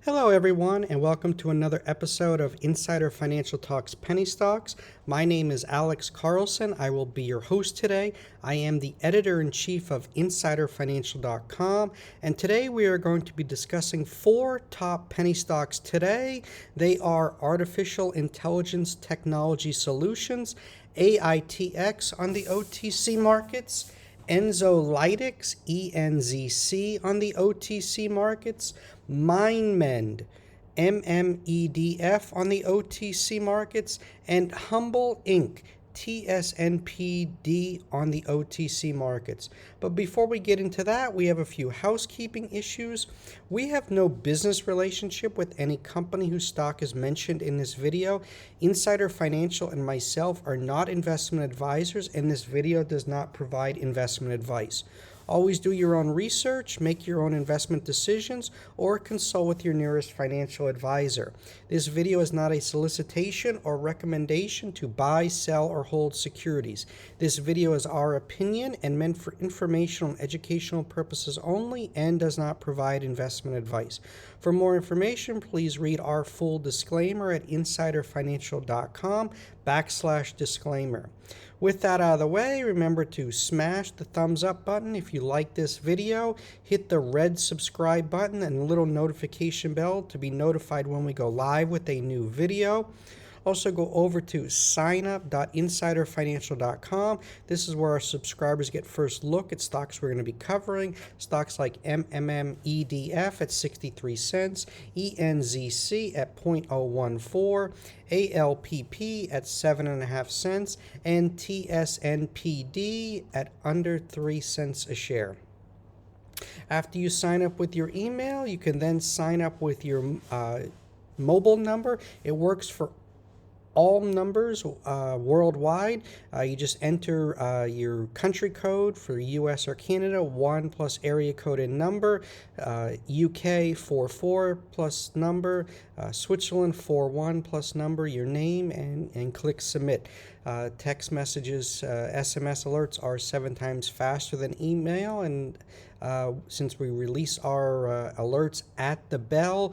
Hello everyone and welcome to another episode of Insider Financial Talks Penny Stocks. My name is Alex Carlson. I will be your host today. I am the editor-in-chief of InsiderFinancial.com, and today we are going to be discussing four top penny stocks today. They are Artificial Intelligence Technology Solutions, AITX on the OTC markets, Enzolytics, ENZC on the OTC markets, MindMed, MMEDF on the OTC markets, and HUMBL Inc., TSNPD on the OTC markets. But before we get into that, we have a few housekeeping issues. We have no business relationship with any company whose stock is mentioned in this video. Insider Financial and myself are not investment advisors, and this video does not provide investment advice. Always do your own research, make your own investment decisions, or consult with your nearest financial advisor. This video is not a solicitation or recommendation to buy, sell, or hold securities. This video is our opinion and meant for informational and educational purposes only and does not provide investment advice. For more information, please read our full disclaimer at insiderfinancial.com/disclaimer. With that out of the way, remember to smash the thumbs up button if you like this video, hit the red subscribe button and the little notification bell to be notified when we go live with a new video. Also go over to signup.insiderfinancial.com. This is where our subscribers get first look at stocks we're going to be covering. Stocks like MMEDF at 63 cents, ENZC at 0.014, ALPP at 7.5 cents, and TSNPD at under 3 cents a share. After you sign up with your email, you can then sign up with your mobile number. It works for all numbers worldwide. You just enter your country code for US or Canada, 1 plus area code and number, UK 44 plus number, Switzerland 41 plus number, your name, and click submit. Text messages, SMS alerts are 7 times faster than email, and since we release our alerts at the bell,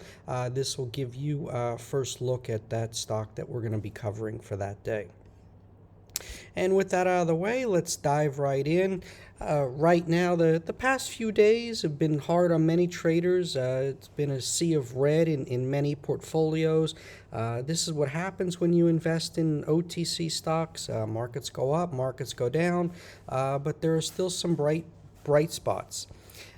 this will give you a first look at that stock that we're going to be covering for that day. And with that out of the way, let's dive right in. Right now, the past few days have been hard on many traders. It's been a sea of red in many portfolios. This is what happens when you invest in OTC stocks. Markets go up, markets go down, but there are still some bright spots.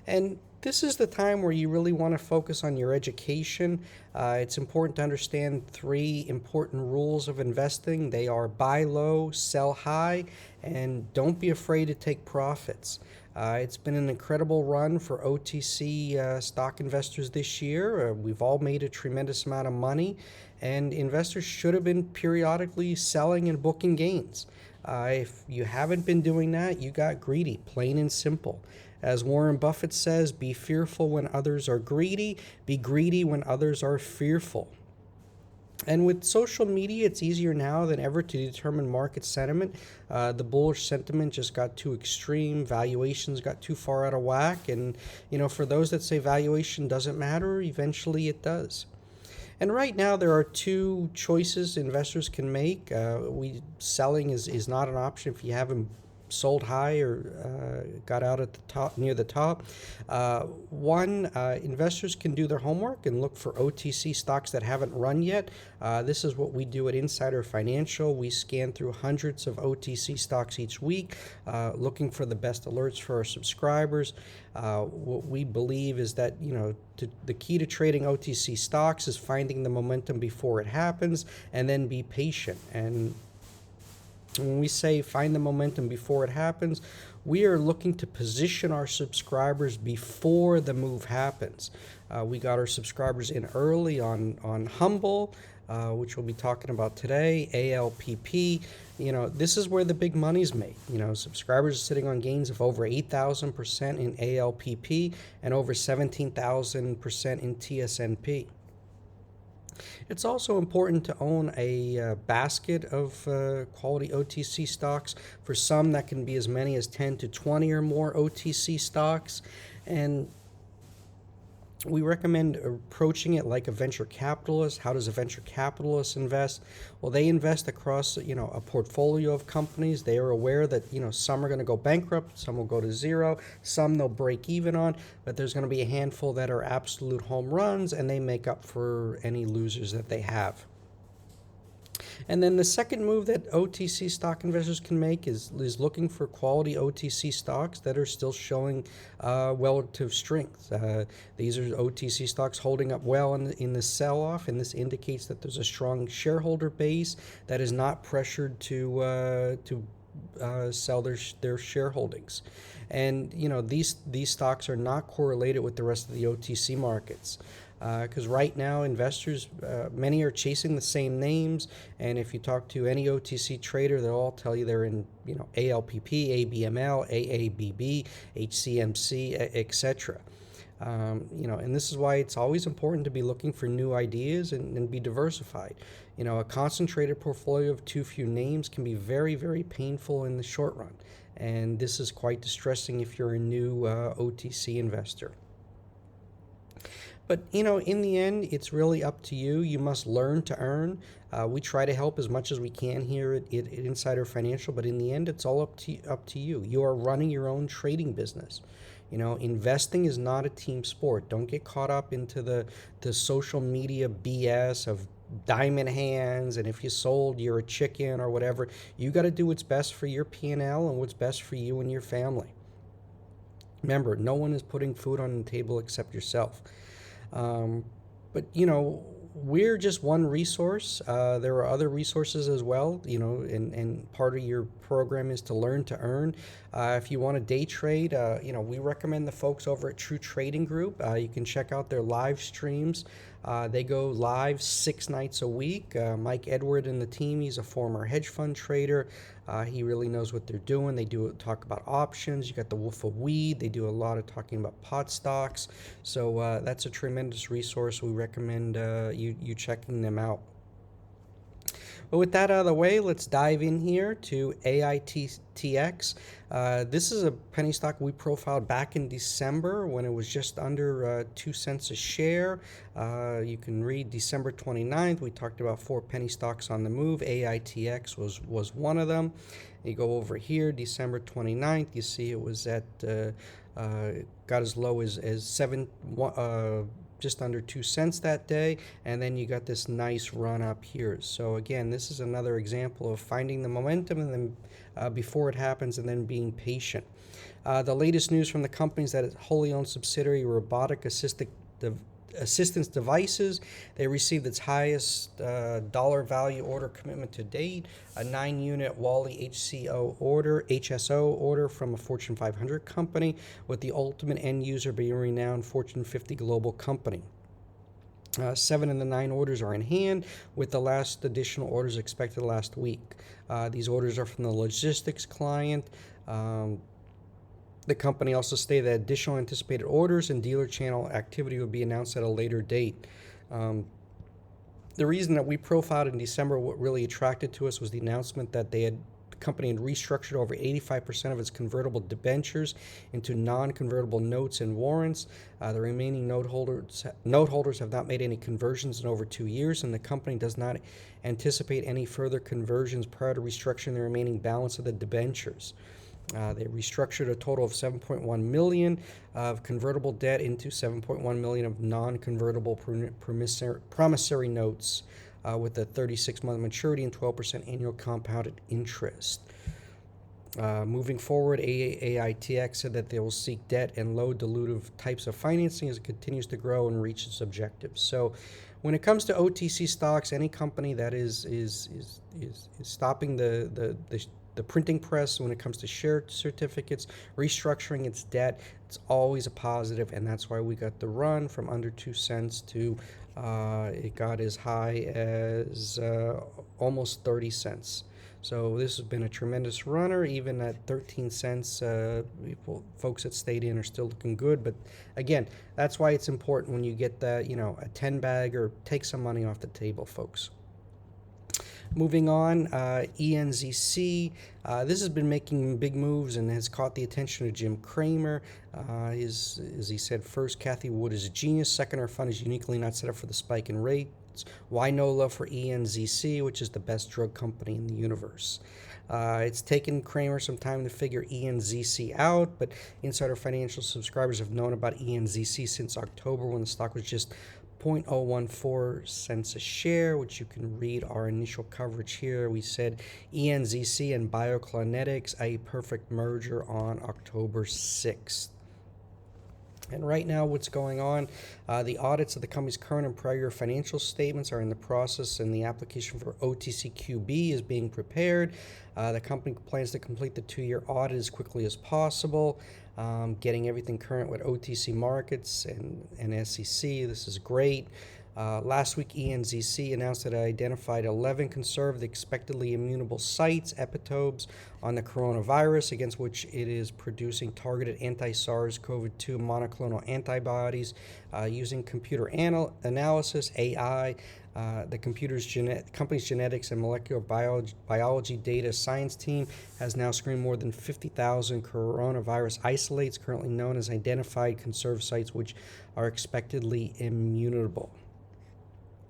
And this is the time where you really want to focus on your education. It's important to understand 3 important rules of investing. They are buy low, sell high, and don't be afraid to take profits. It's been an incredible run for OTC stock investors this year. We've all made a tremendous amount of money, and investors should have been periodically selling and booking gains. If you haven't been doing that, you got greedy, plain and simple. As Warren Buffett says, be fearful when others are greedy, be greedy when others are fearful. And with social media, it's easier now than ever to determine market sentiment. The bullish sentiment just got too extreme. Valuations got too far out of whack. And, for those that say valuation doesn't matter, eventually it does. And right now, there are 2 choices investors can make. Selling is not an option if you haven't sold high or got out at the top, near the top. One, investors can do their homework and look for OTC stocks that haven't run yet. This is what we do at Insider Financial. We scan through hundreds of OTC stocks each week, looking for the best alerts for our subscribers. What we believe is that, the key to trading OTC stocks is finding the momentum before it happens and then be patient. And when we say find the momentum before it happens, we are looking to position our subscribers before the move happens. We got our subscribers in early on HUMBL, which we'll be talking about today, ALPP. This is where the big money's made. Subscribers are sitting on gains of over 8,000% in ALPP and over 17,000% in TSNP. It's also important to own a basket of quality OTC stocks. For some, that can be as many as 10 to 20 or more OTC stocks. And We recommend approaching it like a venture capitalist. How does a venture capitalist invest? Well, they invest across, a portfolio of companies. They are aware that, some are going to go bankrupt, some will go to zero, some they'll break even on, but there's going to be a handful that are absolute home runs, and they make up for any losers that they have. And then the second move that OTC stock investors can make is looking for quality OTC stocks that are still showing relative strength. These are OTC stocks holding up well in the sell-off, and this indicates that there's a strong shareholder base that is not pressured to sell their shareholdings. And these stocks are not correlated with the rest of the OTC markets. Because right now investors, many are chasing the same names, and if you talk to any OTC trader, they'll all tell you they're in ALPP, ABML, AABB, HCMC, etc. And this is why it's always important to be looking for new ideas and be diversified. A concentrated portfolio of too few names can be very, very painful in the short run, and this is quite distressing if you're a new OTC investor. But, in the end, it's really up to you. You must learn to earn. We try to help as much as we can here at Insider Financial, but in the end, it's all up to you. You are running your own trading business. Investing is not a team sport. Don't get caught up into the social media BS of diamond hands, and if you sold, you're a chicken or whatever. You got to do what's best for your P&L and what's best for you and your family. Remember, no one is putting food on the table except yourself. But we're just one resource. There are other resources as well, and part of your program is to learn to earn. If you want to day trade, we recommend the folks over at True Trading Group. You can check out their live streams. They go live 6 nights a week. Mike Edward and the team, he's a former hedge fund trader. He really knows what they're doing. They talk about options. You got the Wolf of Weed. They do a lot of talking about pot stocks. So that's a tremendous resource. We recommend you checking them out. But with that out of the way, let's dive in here to AITX. This is a penny stock we profiled back in December when it was just under 2 cents a share. You can read December 29th. We talked about 4 penny stocks on the move. AITX was one of them. You go over here, December 29th, you see it was at, got as low as just under 2 cents that day, and then you got this nice run up here. So again, this is another example of finding the momentum and then before it happens, and then being patient. The latest news from the company is that its wholly owned subsidiary Robotic Assistance Devices, they received its highest dollar value order commitment to date, a 9-unit Wally HSO order from a Fortune 500 company, with the ultimate end user being a renowned Fortune 50 global company. 7 of the 9 orders are in hand, with the last additional orders expected last week. These orders are from the logistics client. The company also stated that additional anticipated orders and dealer channel activity would be announced at a later date. The reason that we profiled in December, what really attracted to us was the announcement that the company had restructured over 85% of its convertible debentures into non-convertible notes and warrants. The remaining note holders have not made any conversions in over 2 years, and the company does not anticipate any further conversions prior to restructuring the remaining balance of the debentures. They restructured a total of $7.1 million of convertible debt into $7.1 million of non-convertible promissory notes with a 36-month maturity and 12% annual compounded interest. Moving forward, AITX said that they will seek debt and low dilutive types of financing as it continues to grow and reach its objectives. So when it comes to OTC stocks, any company that is stopping the printing press when it comes to share certificates, restructuring its debt, it's always a positive, and that's why we got the run from under 2 cents to it got as high as almost 30 cents. So this has been a tremendous runner. Even at 13 cents, folks that stayed in are still looking good. But again, that's why it's important when you get a 10 bag or take some money off the table, folks. Moving on, ENZC. This has been making big moves and has caught the attention of Jim Cramer. As he said, first, Kathy Wood is a genius. Second, our fund is uniquely not set up for the spike in rates. Why no love for ENZC, which is the best drug company in the universe? It's taken Cramer some time to figure ENZC out, but insider financial subscribers have known about ENZC since October, when the stock was just 0.014 cents a share, which you can read our initial coverage here. We said ENZC and Bioclonetics, a perfect merger, on October 6th. And right now, what's going on? The audits of the company's current and prior year financial statements are in the process, and the application for OTCQB is being prepared. The company plans to complete the 2-year audit as quickly as possible, getting everything current with OTC markets and SEC. This is great. Last week, ENZC announced that it identified 11 conserved expectedly immutable sites, epitopes, on the coronavirus, against which it is producing targeted anti-SARS-CoV-2 monoclonal antibodies using computer analysis, AI. The company's genetics and molecular biology data science team has now screened more than 50,000 coronavirus isolates, currently known as identified conserved sites, which are expectedly immutable.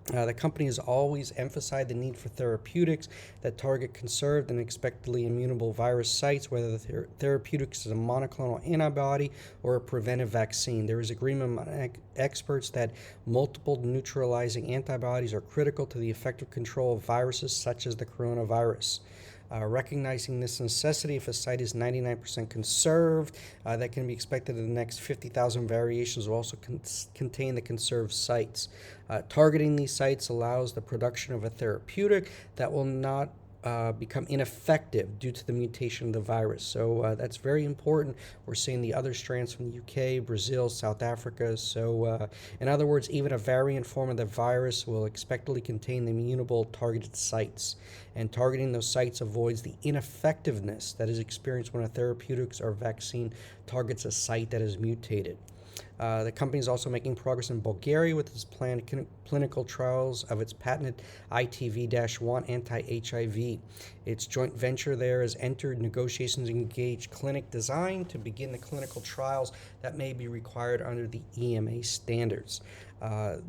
The company has always emphasized the need for therapeutics that target conserved and expectedly immutable virus sites, whether the therapeutics is a monoclonal antibody or a preventive vaccine. There is agreement among experts that multiple neutralizing antibodies are critical to the effective control of viruses such as the coronavirus. Recognizing this necessity, if a site is 99% conserved, that can be expected in the next 50,000 variations will also contain the conserved sites. Targeting these sites allows the production of a therapeutic that will not become ineffective due to the mutation of the virus. So that's very important. We're seeing the other strands from the UK, Brazil, South Africa. So in other words, even a variant form of the virus will expectedly contain the immutable targeted sites. And targeting those sites avoids the ineffectiveness that is experienced when a therapeutics or vaccine targets a site that is mutated. The company is also making progress in Bulgaria with its planned clinical trials of its patented ITV-1 anti-HIV. Its joint venture there has entered negotiations to engage clinic design to begin the clinical trials that may be required under the EMA standards.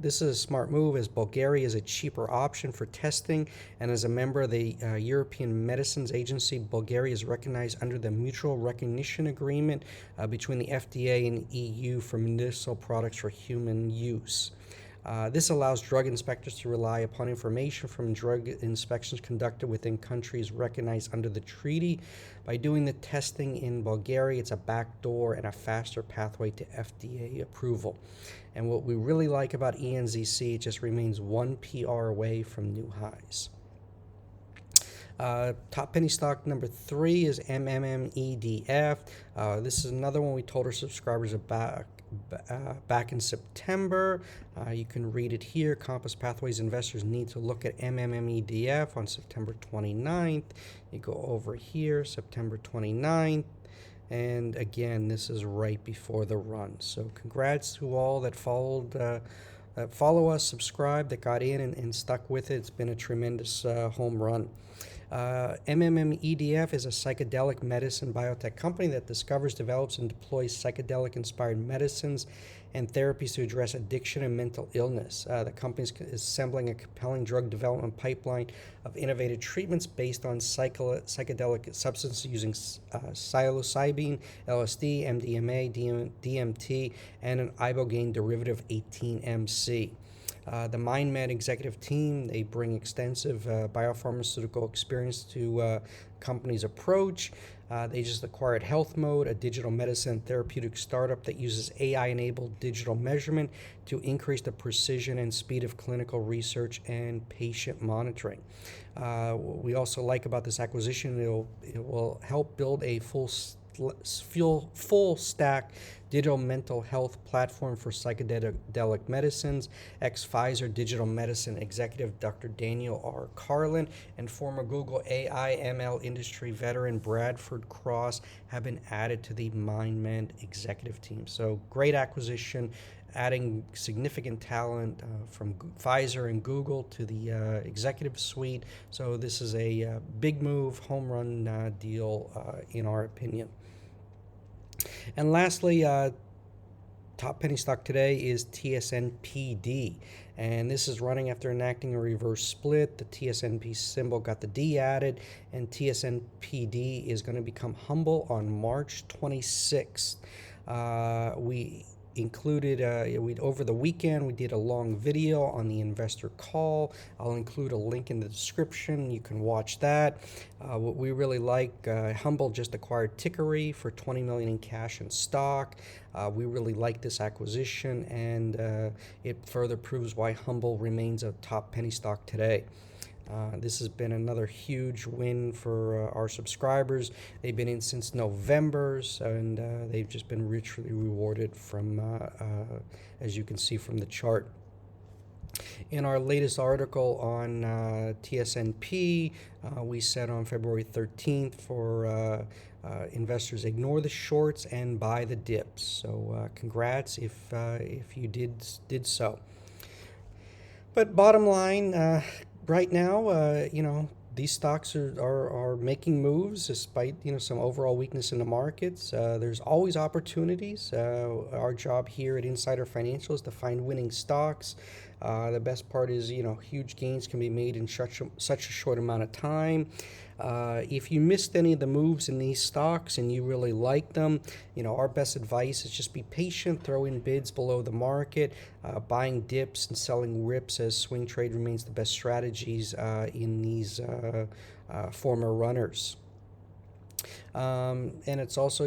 This is a smart move, as Bulgaria is a cheaper option for testing, and as a member of the European Medicines Agency, Bulgaria is recognized under the Mutual Recognition Agreement between the FDA and EU for medicinal products for human use. This allows drug inspectors to rely upon information from drug inspections conducted within countries recognized under the treaty. By doing the testing in Bulgaria, it's a backdoor and a faster pathway to FDA approval. And what we really like about ENZC, it just remains one PR away from new highs. Top penny stock number 3 is MMEDF. This is another one we told our subscribers about back in September. You can read it here. Compass Pathways investors need to look at MMEDF on September 29th. You go over here, September 29th. And again, this is right before the run. So congrats to all that follow us, subscribe, that got in and stuck with it. It's been a tremendous home run. MMEDF is a psychedelic medicine biotech company that discovers, develops, and deploys psychedelic-inspired medicines and therapies to address addiction and mental illness. The company is assembling a compelling drug development pipeline of innovative treatments based on psychedelic substances using psilocybin, LSD, MDMA, DMT, and an ibogaine derivative 18-MC. The MindMed executive team, they bring extensive biopharmaceutical experience to company's approach. They just acquired Health Mode, a digital medicine therapeutic startup that uses AI-enabled digital measurement to increase the precision and speed of clinical research and patient monitoring. What we also like about this acquisition, it will help build a full stack digital mental health platform for psychedelic medicines. Ex-Pfizer digital medicine executive Dr. Daniel R. Carlson and former Google AI ML industry veteran Bradford Cross have been added to the MindMed executive team. So great acquisition. adding significant talent from Pfizer and Google to the executive suite. So this is a big move, home run deal in our opinion. And lastly, top penny stock today is TSNPD, and this is running after enacting a reverse split. The TSNP symbol got the D added, and TSNPD is going to become HUMBL on March 26th. We included over the weekend we did a long video on the investor call. I'll include a link in the description. You can watch that. What we really like, HUMBL just acquired Tickery for $20 million in cash and stock. We really like this acquisition, and it further proves why HUMBL remains a top penny stock today. This has been another huge win for our subscribers. They've been in since November, and they've just been richly rewarded from, as you can see from the chart. In our latest article on TSNP, we said on February 13th for investors, ignore the shorts and buy the dips. So congrats if you did so. But bottom line, right now, these stocks are making moves despite some overall weakness in the markets. There's always opportunities. Our job here at Insider Financial is to find winning stocks. The best part is huge gains can be made in such a short amount of time. If you missed any of the moves in these stocks and you really like them, our best advice is just be patient, throw in bids below the market. Buying dips and selling rips as swing trade remains the best strategies in these former runners. And it's also,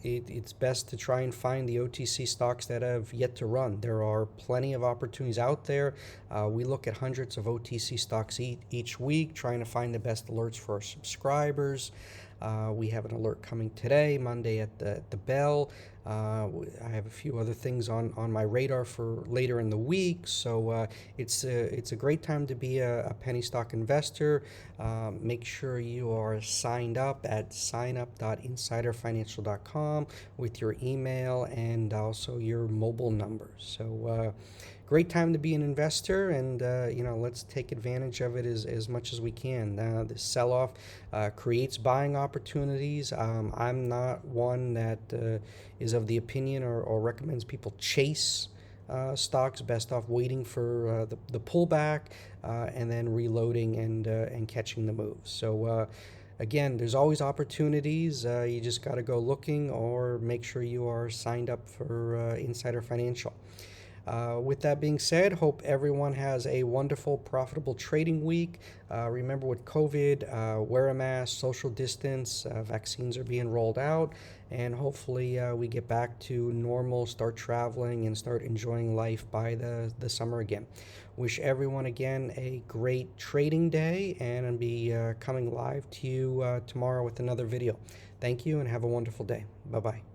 it's best to try and find the OTC stocks that have yet to run. There are plenty of opportunities out there. We look at hundreds of OTC stocks each week, trying to find the best alerts for our subscribers. We have an alert coming today, Monday at the bell. I have a few other things on my radar for later in the week, so it's a great time to be a penny stock investor. Make sure you are signed up at signup.insiderfinancial.com with your email and also your mobile number. So great time to be an investor, and let's take advantage of it as much as we can. This sell-off creates buying opportunities. I'm not one that is of the opinion or recommends people chase stocks. Best off waiting for the pullback and then reloading and catching the moves. So again, there's always opportunities. You just got to go looking, or make sure you are signed up for Insider Financial. With that being said, hope everyone has a wonderful, profitable trading week. Remember, with COVID, wear a mask, social distance, vaccines are being rolled out, and hopefully we get back to normal, start traveling, and start enjoying life by the summer again. Wish everyone, again, a great trading day, and I'll be coming live to you tomorrow with another video. Thank you, and have a wonderful day. Bye-bye.